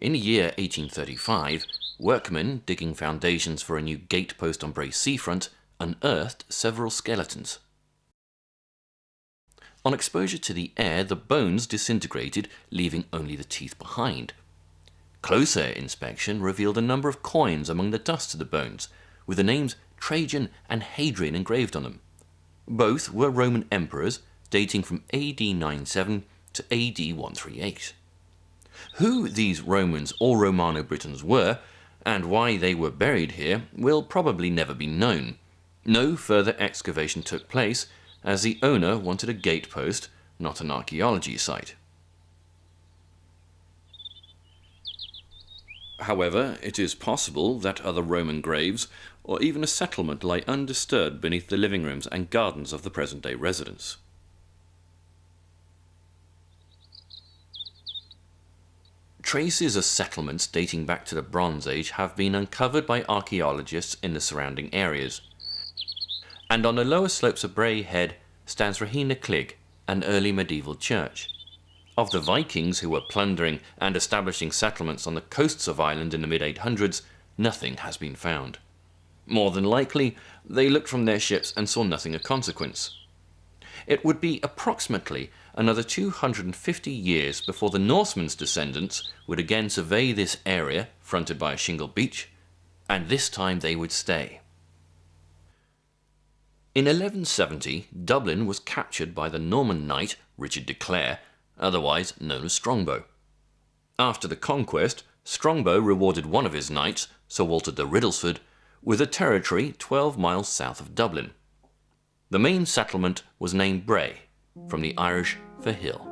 In the year 1835, workmen digging foundations for a new gate post on Bray seafront unearthed several skeletons. On exposure to the air, the bones disintegrated, leaving only the teeth behind. Closer inspection revealed a number of coins among the dust of the bones, with the names Trajan and Hadrian engraved on them. Both were Roman emperors, dating from AD 97 to AD 138. Who these Romans or Romano-Britons were, and why they were buried here, will probably never be known. No further excavation took place, as the owner wanted a gate post, not an archaeology site. However, it is possible that other Roman graves, or even a settlement, lie undisturbed beneath the living rooms and gardens of the present-day residence. Traces of settlements dating back to the Bronze Age have been uncovered by archaeologists in the surrounding areas. And on the lower slopes of Bray Head stands Rahina Clig, an early medieval church. Of the Vikings who were plundering and establishing settlements on the coasts of Ireland in the mid-800s, nothing has been found. More than likely, they looked from their ships and saw nothing of consequence. It would be approximately another 250 years before the Norsemen's descendants would again survey this area fronted by a shingle beach, and this time they would stay. In 1170, Dublin was captured by the Norman knight Richard de Clare, otherwise known as Strongbow. After the conquest, Strongbow rewarded one of his knights, Sir Walter de Riddlesford, with a territory 12 miles south of Dublin. The main settlement was named Bray, from the Irish for hill.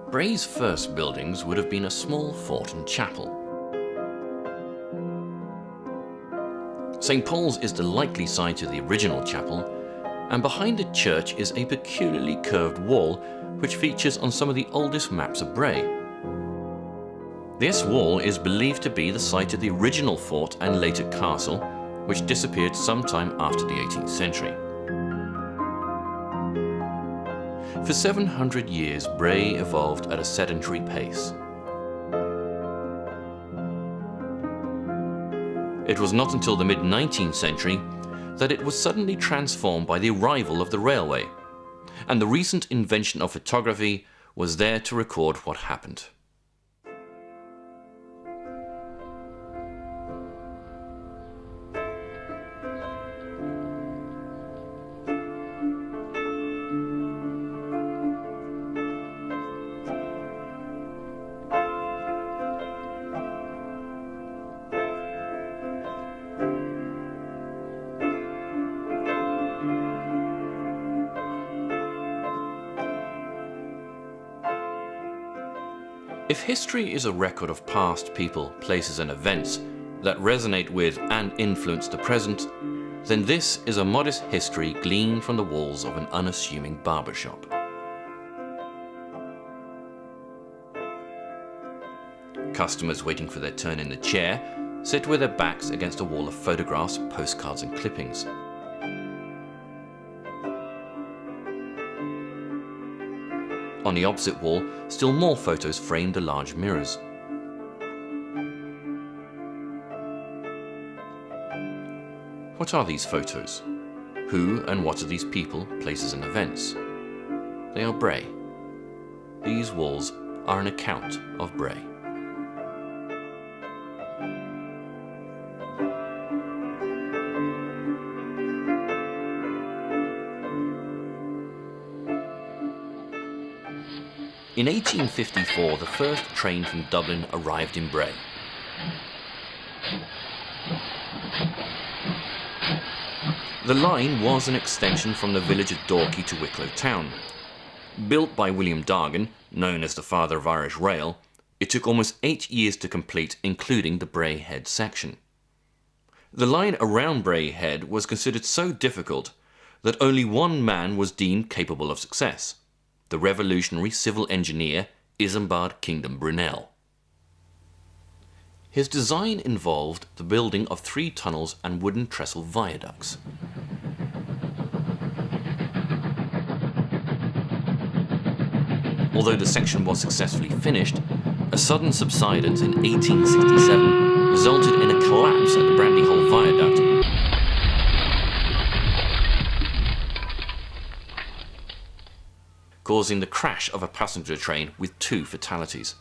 Bray's first buildings would have been a small fort and chapel. St. Paul's is the likely site of the original chapel, and behind the church is a peculiarly curved wall which features on some of the oldest maps of Bray. This wall is believed to be the site of the original fort and later castle, which disappeared sometime after the 18th century. For 700 years, Bray evolved at a sedentary pace. It was not until the mid-19th century that it was suddenly transformed by the arrival of the railway, and the recent invention of photography was there to record what happened. If history is a record of past people, places and events that resonate with and influence the present, then this is a modest history gleaned from the walls of an unassuming barbershop. Customers waiting for their turn in the chair sit with their backs against a wall of photographs, postcards and clippings. On the opposite wall, still more photos framed the large mirrors. What are these photos? Who and what are these people, places and events? They are Bray. These walls are an account of Bray. In 1854, the first train from Dublin arrived in Bray. The line was an extension from the village of Dorky to Wicklow town. Built by William Dargan, known as the father of Irish rail, it took almost 8 years to complete, including the Bray Head section. The line around Bray Head was considered so difficult that only one man was deemed capable of success: the revolutionary civil engineer Isambard Kingdom Brunel. His design involved the building of 3 tunnels and wooden trestle viaducts. Although the section was successfully finished, a sudden subsidence in 1867 resulted in a collapse at the Brandy Hole Viaduct, causing the crash of a passenger train with 2 fatalities.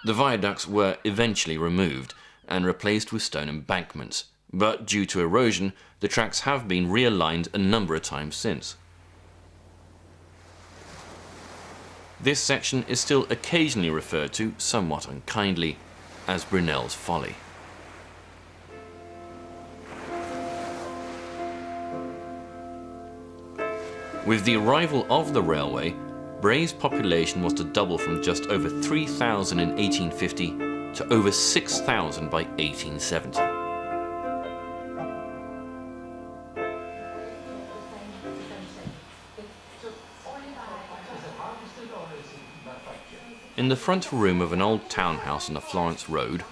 The viaducts were eventually removed and replaced with stone embankments, but due to erosion, the tracks have been realigned a number of times since. This section is still occasionally referred to, somewhat unkindly, as Brunel's Folly. With the arrival of the railway, Bray's population was to double from just over 3,000 in 1850 to over 6,000 by 1870. In the front room of an old townhouse on the Florence Road,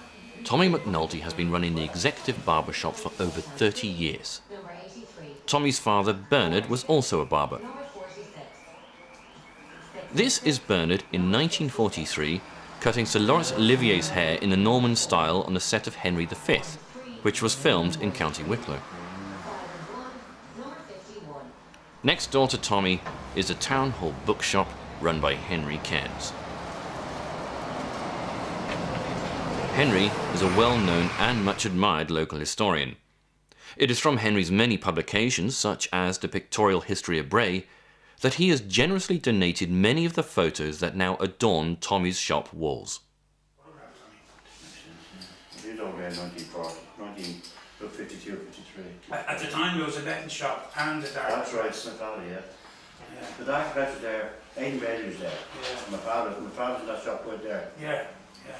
Tommy McNulty has been running the executive barber shop for over 30 years. Tommy's father, Bernard, was also a barber. This is Bernard in 1943 cutting Sir Laurence Olivier's hair in the Norman style on the set of Henry V, which was filmed in County Wicklow. Next door to Tommy is a town hall bookshop run by Henry Cairns. Henry is a well-known and much admired local historian. It is from Henry's many publications, such as the Pictorial History of Bray, that he has generously donated many of the photos that now adorn Tommy's shop walls. He's over here in 1952 or 53. At the time there was a betting shop and a dark. That's right, Smith Valley, yeah. The dark bet was there, Aidan Bailey was there. Yeah. My father was in that shop right there. Yeah, yeah.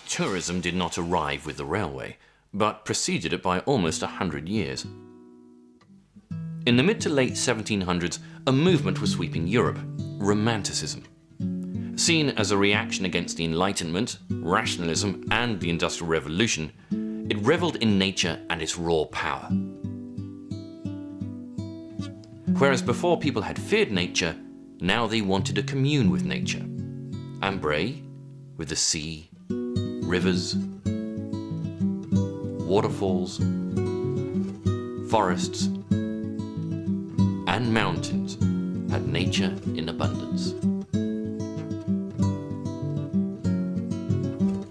Tourism did not arrive with the railway, but preceded it by almost 100 years. In the mid to late 1700s, a movement was sweeping Europe, Romanticism. Seen as a reaction against the Enlightenment, rationalism and the Industrial Revolution, it revelled in nature and its raw power. Whereas before people had feared nature, now they wanted to commune with nature. And Bray, with the sea, rivers, waterfalls, forests, and mountains had nature in abundance.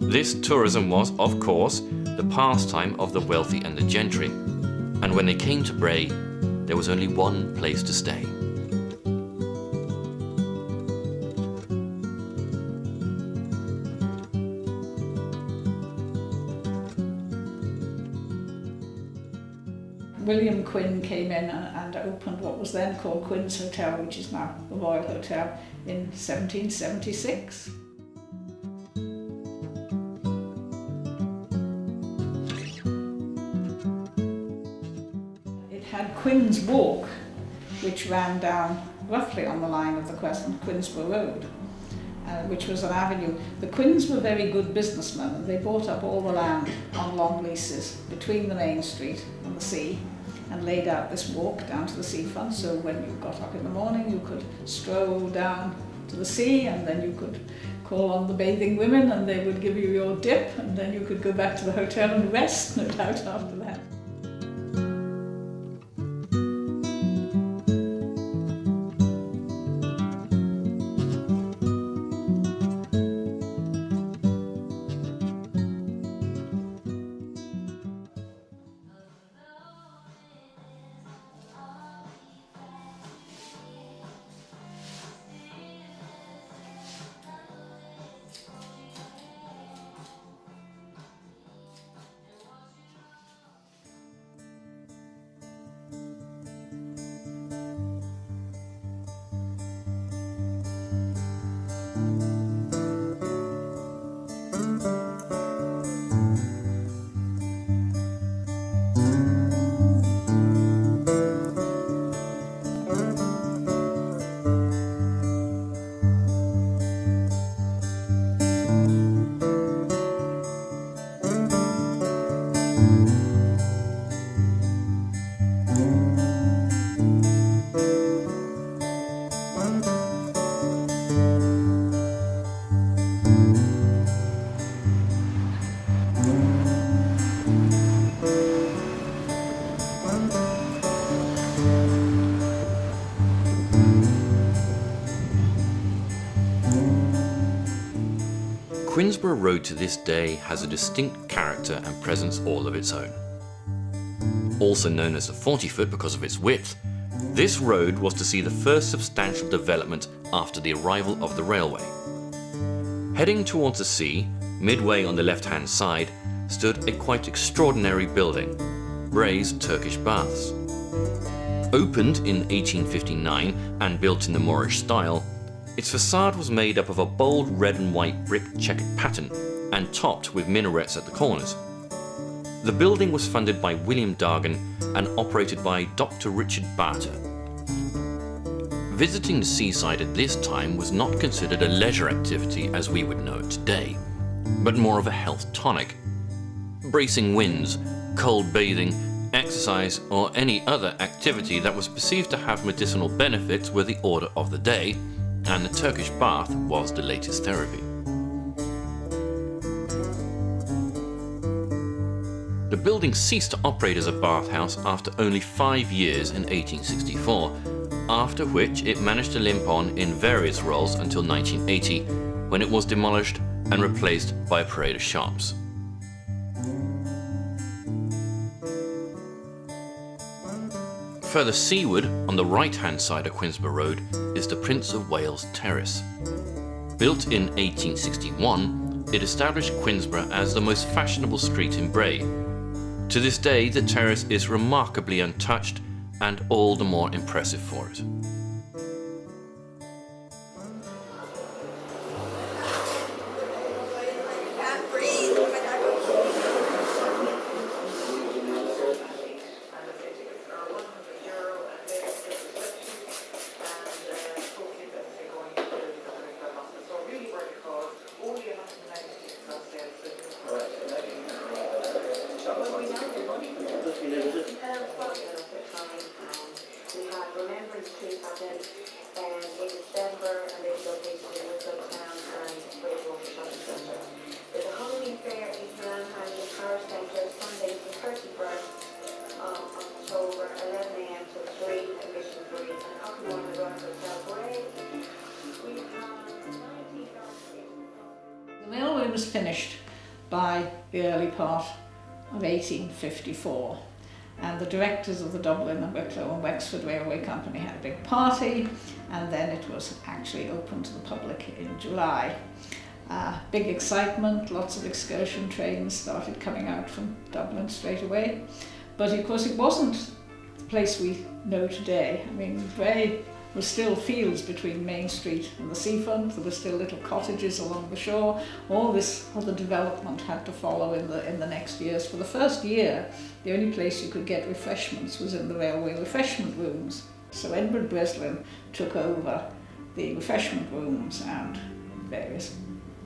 This tourism was, of course, the pastime of the wealthy and the gentry, and when they came to Bray, there was only one place to stay. William Quinn came in and opened what was then called Quinn's Hotel, which is now the Royal Hotel, in 1776. It had Quinn's Walk, which ran down roughly on the line of the Quinsborough Road, which was an avenue. The Quinns were very good businessmen, and they bought up all the land on long leases between the main street and the sea, and laid out this walk down to the seafront, so when you got up in the morning you could stroll down to the sea, and then you could call on the bathing women and they would give you your dip, and then you could go back to the hotel and rest, no doubt, after that. Queensborough Road to this day has a distinct character and presence all of its own. Also known as the 40-foot because of its width, this road was to see the first substantial development after the arrival of the railway. Heading towards the sea, midway on the left-hand side, stood a quite extraordinary building, Bray's Turkish Baths. Opened in 1859 and built in the Moorish style, its facade was made up of a bold red and white brick checkered pattern and topped with minarets at the corners. The building was funded by William Dargan and operated by Dr. Richard Barber. Visiting the seaside at this time was not considered a leisure activity as we would know it today, but more of a health tonic. Bracing winds, cold bathing, exercise, or any other activity that was perceived to have medicinal benefits were the order of the day, and the Turkish bath was the latest therapy. The building ceased to operate as a bathhouse after only 5 years in 1864, after which it managed to limp on in various roles until 1980, when it was demolished and replaced by a parade of shops. Further seaward, on the right-hand side of Queensborough Road, is the Prince of Wales Terrace. Built in 1861, it established Queensborough as the most fashionable street in Bray. To this day, the terrace is remarkably untouched and all the more impressive for it. The railway was finished by the early part of 1854, and the directors of the Dublin and Wicklow and Wexford Railway Company had a big party, and then it was actually open to the public in July. Big excitement, lots of excursion trains started coming out from Dublin straight away, but of course it wasn't the place we know today. I mean, Bray was still fields between Main Street and the seafront. There were still little cottages along the shore. All this other development had to follow in the next years. For the first year, the only place you could get refreshments was in the railway refreshment rooms. So Edward Breslin took over the refreshment rooms, and various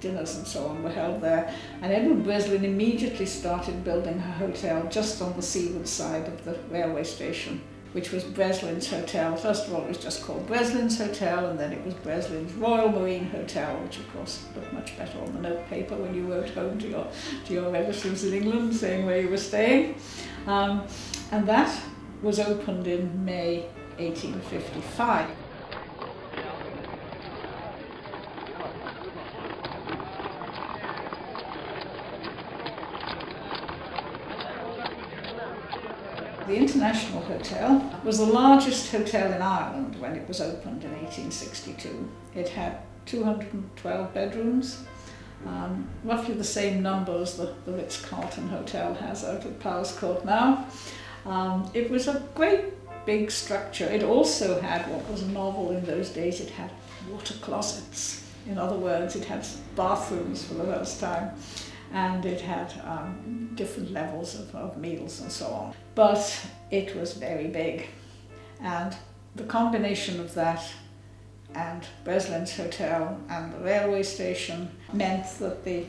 dinners and so on were held there. And Edward Breslin immediately started building a hotel just on the seaward side of the railway station, which was Breslin's Hotel. First of all, it was just called Breslin's Hotel, and then it was Breslin's Royal Marine Hotel, which of course looked much better on the note paper when you wrote home to your relatives in England saying where you were staying. And that was opened in May 1855. The International Hotel was the largest hotel in Ireland when it was opened in 1862. It had 212 bedrooms, roughly the same number as the Ritz-Carlton Hotel has out at Powers Court now. It was a great big structure. It also had what was novel in those days. It had water closets. In other words, it had bathrooms for the first time. And it had different levels of meals and so on. But it was very big. And the combination of that and Breslin's Hotel and the railway station meant that the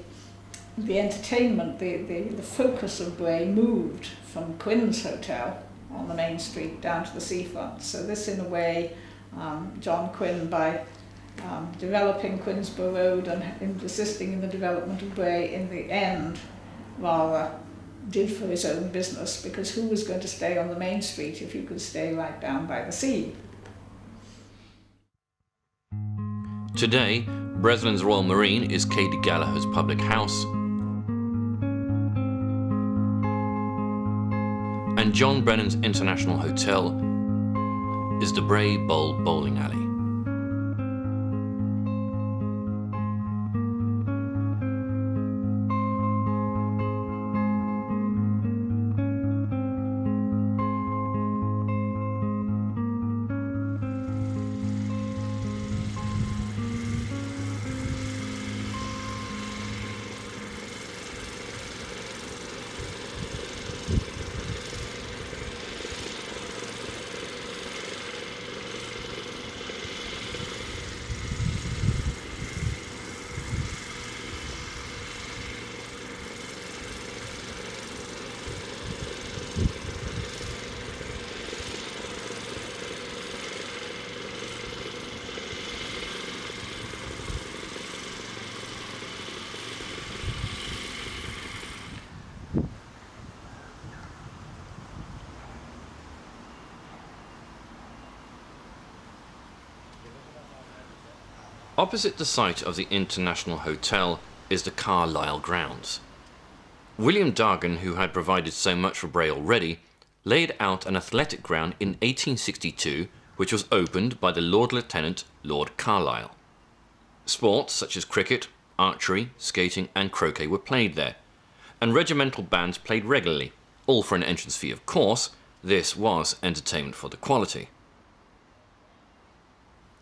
entertainment, the focus of Bray moved from Quinn's Hotel on the main street down to the seafront. So this, in a way, John Quinn, by developing Queensborough Road and assisting in the development of Bray, in the end rather did for his own business, because who was going to stay on the main street if you could stay right down by the sea? Today, Breslin's Royal Marine is Katie Gallagher's public house, and John Brennan's International Hotel is the Bray Bowl bowling alley. Opposite the site of the International Hotel is the Carlisle grounds. William Dargan, who had provided so much for Bray already, laid out an athletic ground in 1862 which was opened by the Lord Lieutenant Lord Carlisle. Sports such as cricket, archery, skating and croquet were played there, and regimental bands played regularly, all for an entrance fee of course. This was entertainment for the quality.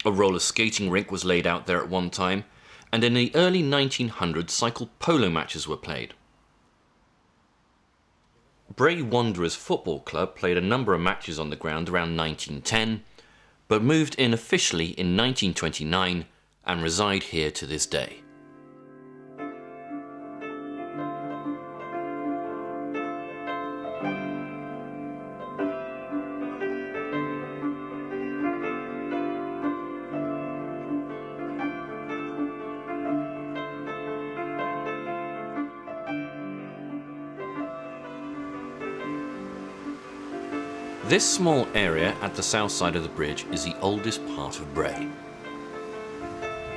A roller skating rink was laid out there at one time, and in the early 1900s cycle polo matches were played. Bray Wanderers Football Club played a number of matches on the ground around 1910, but moved in officially in 1929 and reside here to this day. This small area at the south side of the bridge is the oldest part of Bray.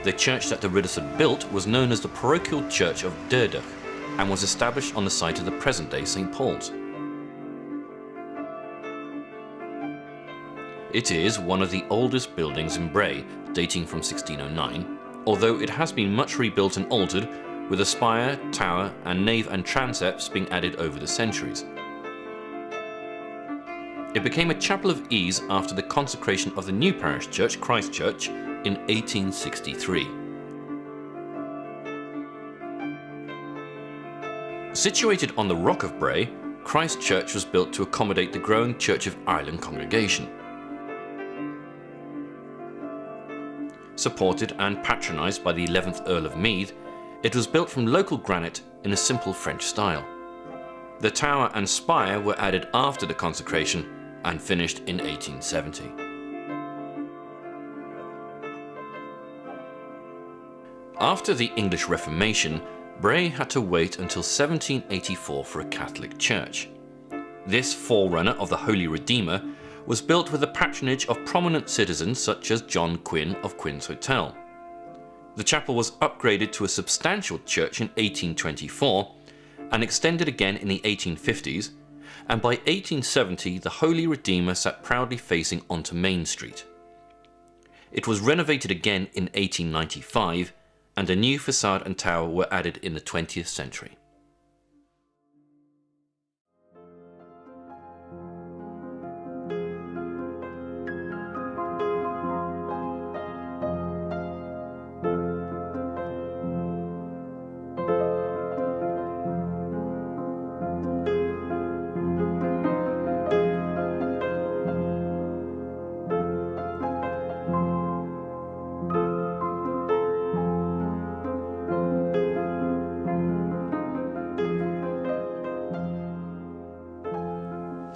The church that the Ridders had built was known as the Parochial Church of Durdach and was established on the site of the present-day St. Paul's. It is one of the oldest buildings in Bray, dating from 1609, although it has been much rebuilt and altered, with a spire, tower and nave and transepts being added over the centuries. It became a chapel of ease after the consecration of the new parish church, Christ Church, in 1863. Situated on the Rock of Bray, Christ Church was built to accommodate the growing Church of Ireland congregation. Supported and patronised by the 11th Earl of Meath, it was built from local granite in a simple French style. The tower and spire were added after the consecration and finished in 1870. After the English Reformation, Bray had to wait until 1784 for a Catholic church. This forerunner of the Holy Redeemer was built with the patronage of prominent citizens such as John Quinn of Quinn's Hotel. The chapel was upgraded to a substantial church in 1824 and extended again in the 1850s, and by 1870 the Holy Redeemer sat proudly facing onto Main Street. It was renovated again in 1895 and a new facade and tower were added in the 20th century.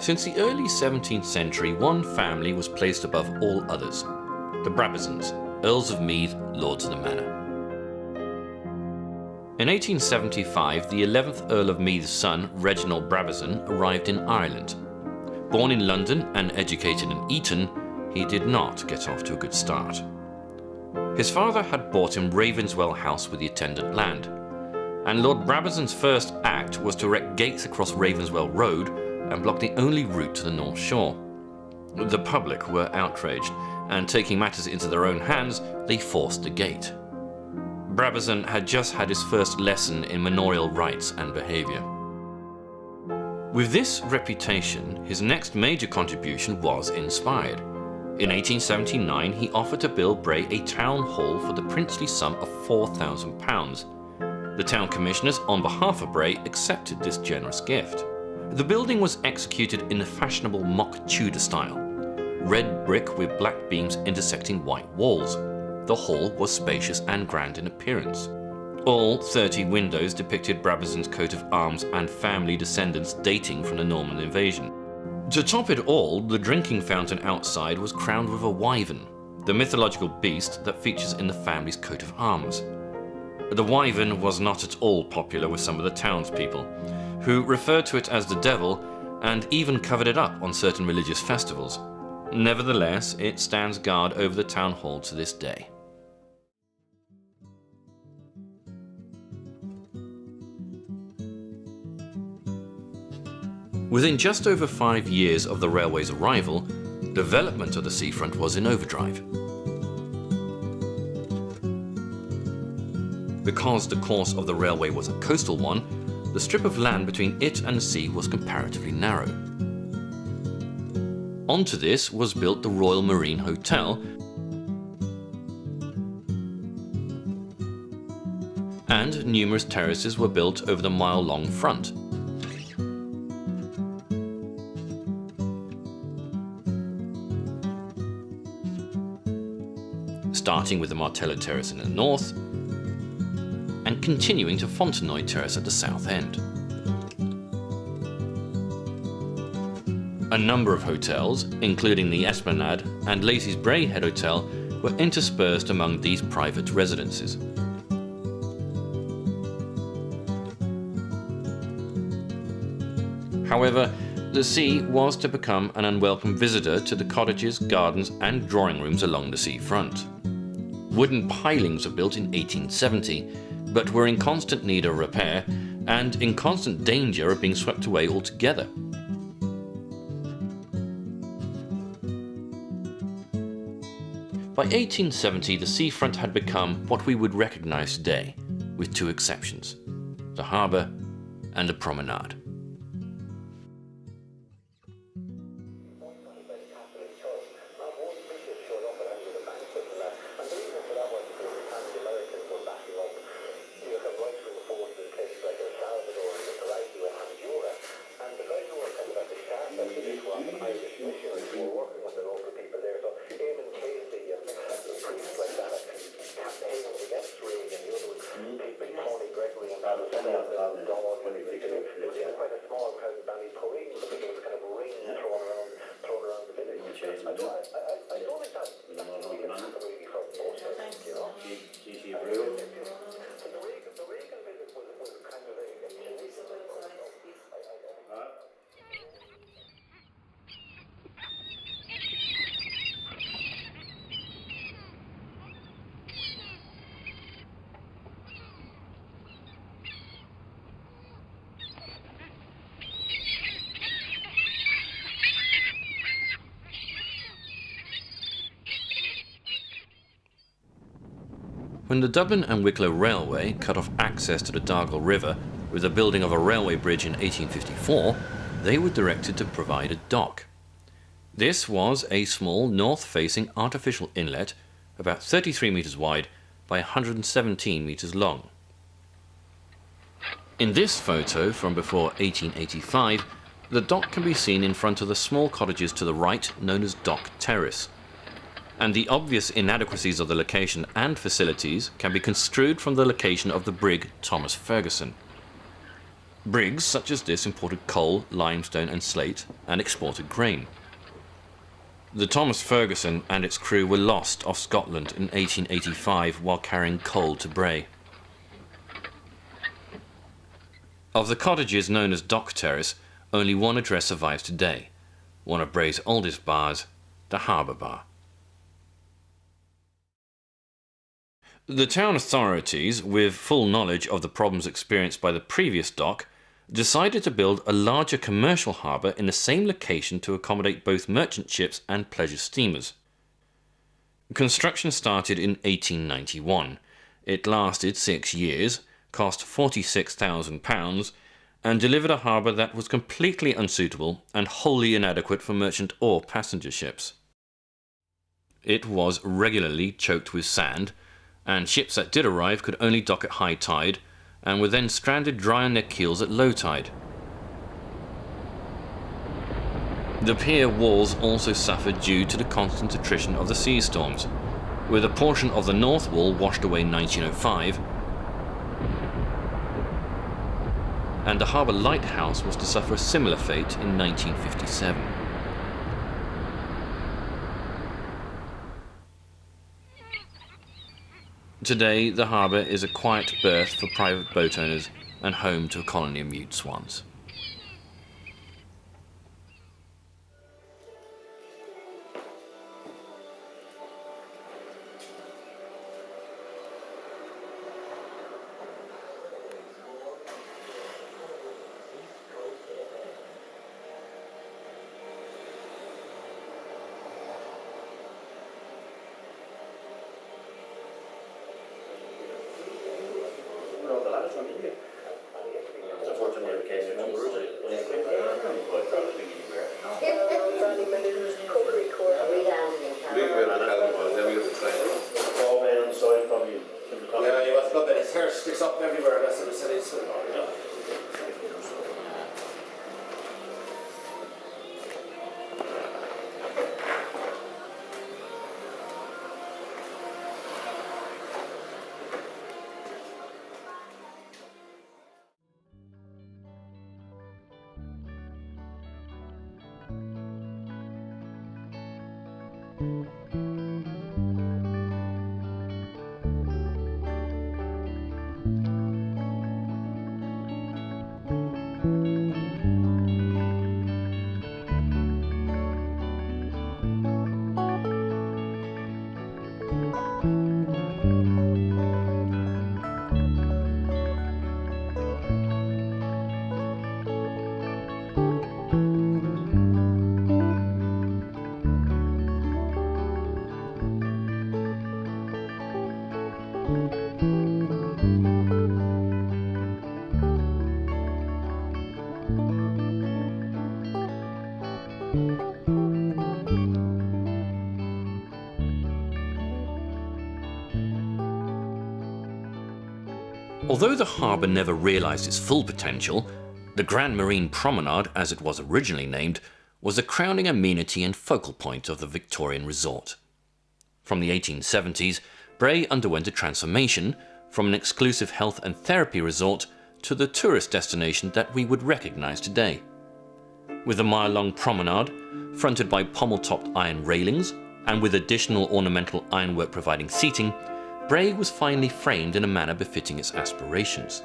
Since the early 17th century, one family was placed above all others, the Brabazons, Earls of Meath, Lords of the Manor. In 1875, the 11th Earl of Meath's son, Reginald Brabazon, arrived in Ireland. Born in London and educated in Eton, he did not get off to a good start. His father had bought him Ravenswell House with the attendant land, and Lord Brabazon's first act was to erect gates across Ravenswell Road and block the only route to the North Shore. The public were outraged, and taking matters into their own hands, they forced the gate. Brabazon had just had his first lesson in manorial rights and behaviour. With this reputation, his next major contribution was inspired. In 1879, he offered to build Bray a town hall for the princely sum of £4,000. The town commissioners, on behalf of Bray, accepted this generous gift. The building was executed in the fashionable mock Tudor style, red brick with black beams intersecting white walls. The hall was spacious and grand in appearance. All 30 windows depicted Brabazon's coat of arms and family descendants dating from the Norman invasion. To top it all, the drinking fountain outside was crowned with a wyvern, the mythological beast that features in the family's coat of arms. The wyvern was not at all popular with some of the townspeople, who referred to it as the devil and even covered it up on certain religious festivals. Nevertheless, it stands guard over the town hall to this day. Within just over 5 years of the railway's arrival, development of the seafront was in overdrive. Because the course of the railway was a coastal one, the strip of land between it and the sea was comparatively narrow. Onto this was built the Royal Marine Hotel and numerous terraces were built over the mile-long front. Starting with the Martello Terrace in the north and continuing to Fontenoy Terrace at the south end. A number of hotels, including the Esplanade and Lacey's Bray Head Hotel, were interspersed among these private residences. However, the sea was to become an unwelcome visitor to the cottages, gardens and drawing rooms along the seafront. Wooden pilings were built in 1870, but were in constant need of repair and in constant danger of being swept away altogether. By 1870, the seafront had become what we would recognise today, with two exceptions: the harbour and the promenade. When the Dublin and Wicklow Railway cut off access to the Dargle River with the building of a railway bridge in 1854, they were directed to provide a dock. This was a small north-facing artificial inlet about 33 metres wide by 117 metres long. In this photo from before 1885, the dock can be seen in front of the small cottages to the right, known as Dock Terrace. And the obvious inadequacies of the location and facilities can be construed from the location of the brig Thomas Ferguson. Brigs such as this imported coal, limestone and slate and exported grain. The Thomas Ferguson and its crew were lost off Scotland in 1885 while carrying coal to Bray. Of the cottages known as Dock Terrace, only one address survives today, one of Bray's oldest bars, the Harbour Bar. The town authorities, with full knowledge of the problems experienced by the previous dock, decided to build a larger commercial harbour in the same location to accommodate both merchant ships and pleasure steamers. Construction started in 1891. It lasted 6 years, cost £46,000, and delivered a harbour that was completely unsuitable and wholly inadequate for merchant or passenger ships. It was regularly choked with sand, and ships that did arrive could only dock at high tide, and were then stranded dry on their keels at low tide. The pier walls also suffered due to the constant attrition of the sea storms, with a portion of the north wall washed away in 1905, and the harbour lighthouse was to suffer a similar fate in 1957. Today, the harbour is a quiet berth for private boat owners and home to a colony of mute swans. Although the harbour never realised its full potential, the Grand Marine Promenade, as it was originally named, was a crowning amenity and focal point of the Victorian resort. From the 1870s, Bray underwent a transformation from an exclusive health and therapy resort to the tourist destination that we would recognise today. With a mile-long promenade, fronted by pommel-topped iron railings, and with additional ornamental ironwork providing seating, Bray was finally framed in a manner befitting its aspirations.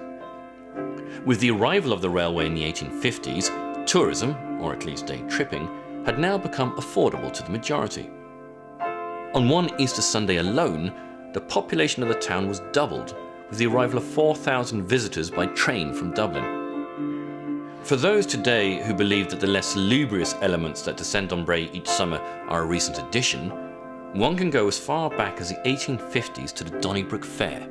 With the arrival of the railway in the 1850s, tourism, or at least day tripping, had now become affordable to the majority. On one Easter Sunday alone, the population of the town was doubled, with the arrival of 4,000 visitors by train from Dublin. For those today who believe that the less salubrious elements that descend on Bray each summer are a recent addition, one can go as far back as the 1850s to the Donnybrook Fair.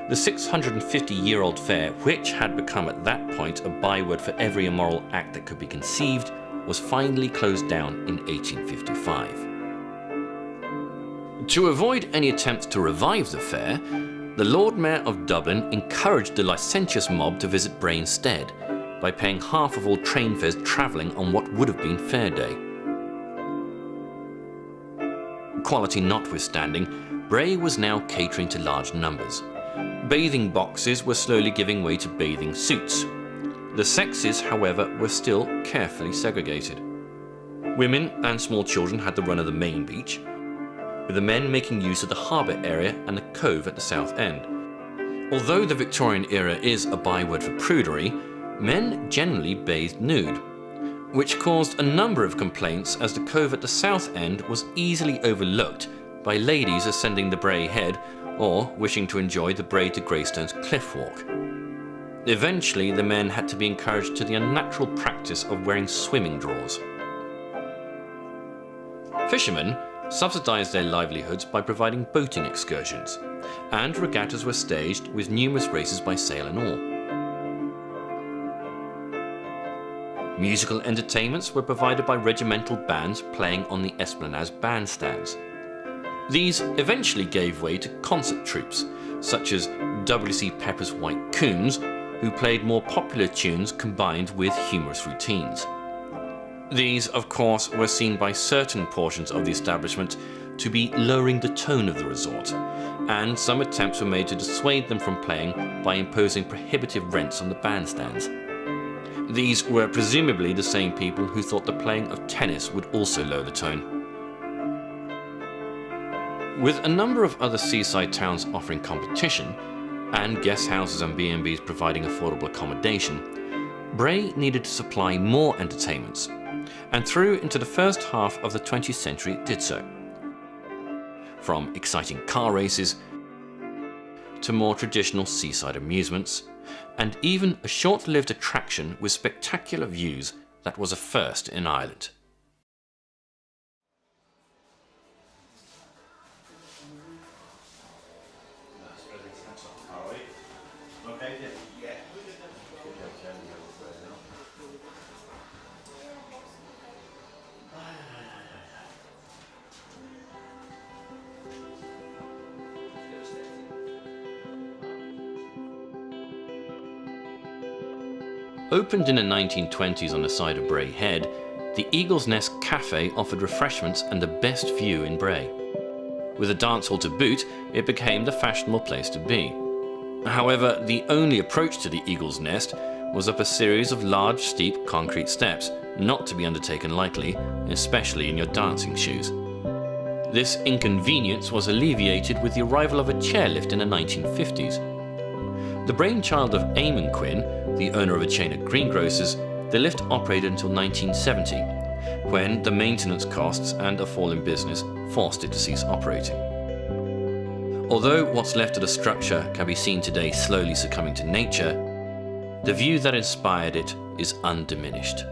The 650-year-old fair, which had become at that point a byword for every immoral act that could be conceived, was finally closed down in 1855. To avoid any attempts to revive the fair, the Lord Mayor of Dublin encouraged the licentious mob to visit Bray instead, by paying half of all train fares travelling on what would have been fair day. Quality notwithstanding, Bray was now catering to large numbers. Bathing boxes were slowly giving way to bathing suits. The sexes, however, were still carefully segregated. Women and small children had the run of the main beach, with the men making use of the harbour area and the cove at the south end. Although the Victorian era is a byword for prudery, men generally bathed nude, which caused a number of complaints as the cove at the south end was easily overlooked by ladies ascending the Bray Head or wishing to enjoy the Bray to Greystones cliff walk. Eventually, the men had to be encouraged to the unnatural practice of wearing swimming drawers. Fishermen subsidised their livelihoods by providing boating excursions, and regattas were staged with numerous races by sail and oar. Musical entertainments were provided by regimental bands playing on the Esplanade bandstands. These eventually gave way to concert troupes, such as W.C. Pepper's White Coons, who played more popular tunes combined with humorous routines. These, of course, were seen by certain portions of the establishment to be lowering the tone of the resort, and some attempts were made to dissuade them from playing by imposing prohibitive rents on the bandstands. These were presumably the same people who thought the playing of tennis would also lower the tone. With a number of other seaside towns offering competition, and guest houses and B&Bs providing affordable accommodation, Bray needed to supply more entertainments, and through into the first half of the 20th century it did so. From exciting car races, to more traditional seaside amusements, and even a short-lived attraction with spectacular views that was a first in Ireland. Opened in the 1920s on the side of Bray Head, the Eagle's Nest Cafe offered refreshments and the best view in Bray. With a dance hall to boot, it became the fashionable place to be. However, the only approach to the Eagle's Nest was up a series of large, steep concrete steps, not to be undertaken lightly, especially in your dancing shoes. This inconvenience was alleviated with the arrival of a chairlift in the 1950s. The brainchild of Eamon Quinn, the owner of a chain of greengrocers, the lift operated until 1970, when the maintenance costs and a fall in business forced it to cease operating. Although what's left of the structure can be seen today slowly succumbing to nature, the view that inspired it is undiminished.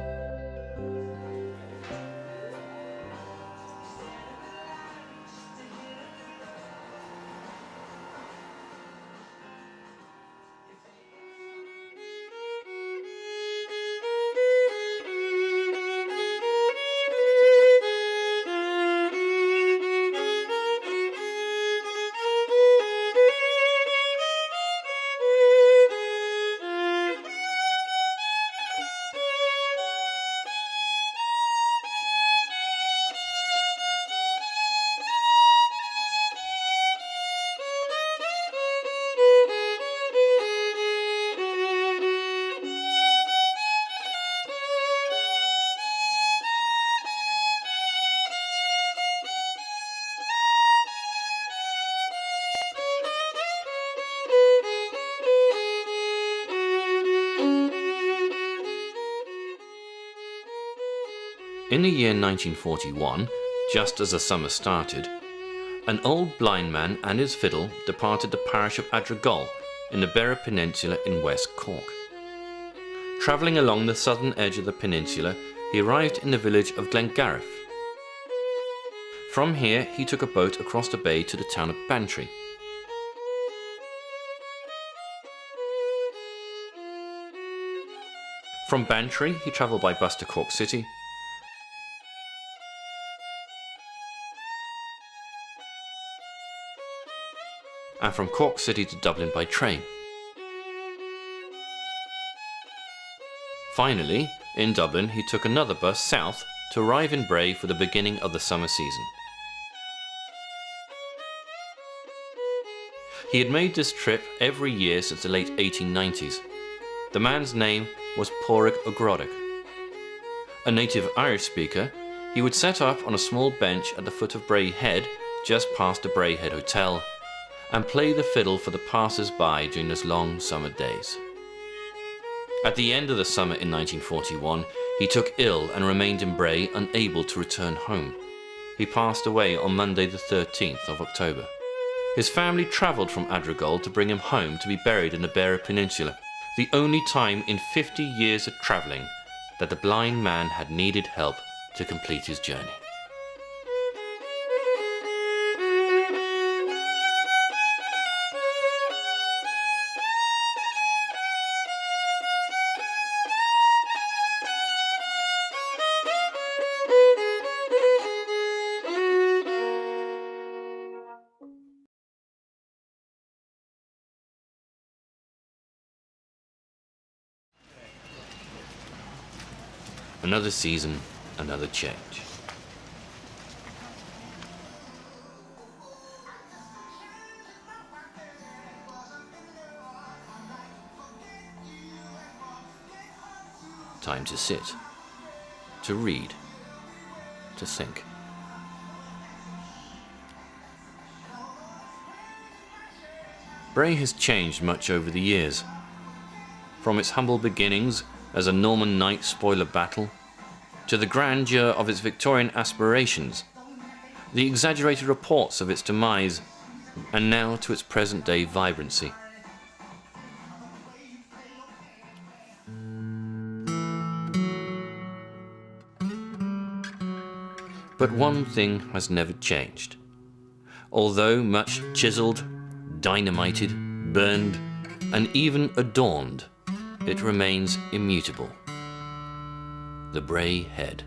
In the year 1941, just as the summer started, an old blind man and his fiddle departed the parish of Adrigol in the Barber Peninsula in West Cork. Travelling along the southern edge of the peninsula, he arrived in the village of Glengariff. From here, he took a boat across the bay to the town of Bantry. From Bantry, he travelled by bus to Cork City, and from Cork City to Dublin by train. Finally, in Dublin, he took another bus south to arrive in Bray for the beginning of the summer season. He had made this trip every year since the late 1890s. The man's name was Pádraig Ó Grodach. A native Irish speaker, he would set up on a small bench at the foot of Bray Head, just past the Bray Head Hotel, and play the fiddle for the passers-by during those long summer days. At the end of the summer in 1941, he took ill and remained in Bray, unable to return home. he passed away on Monday the 13th of October. His family travelled from Adrigole to bring him home to be buried in the Barrow Peninsula, the only time in 50 years of travelling that the blind man had needed help to complete his journey. Another season, another change. Time to sit, to read, to think. Bray has changed much over the years. From its humble beginnings as a Norman knight spoiler battle, to the grandeur of its Victorian aspirations, the exaggerated reports of its demise, and now to its present-day vibrancy. But one thing has never changed. Although much chiselled, dynamited, burned, and even adorned, it remains immutable. The Bray Head.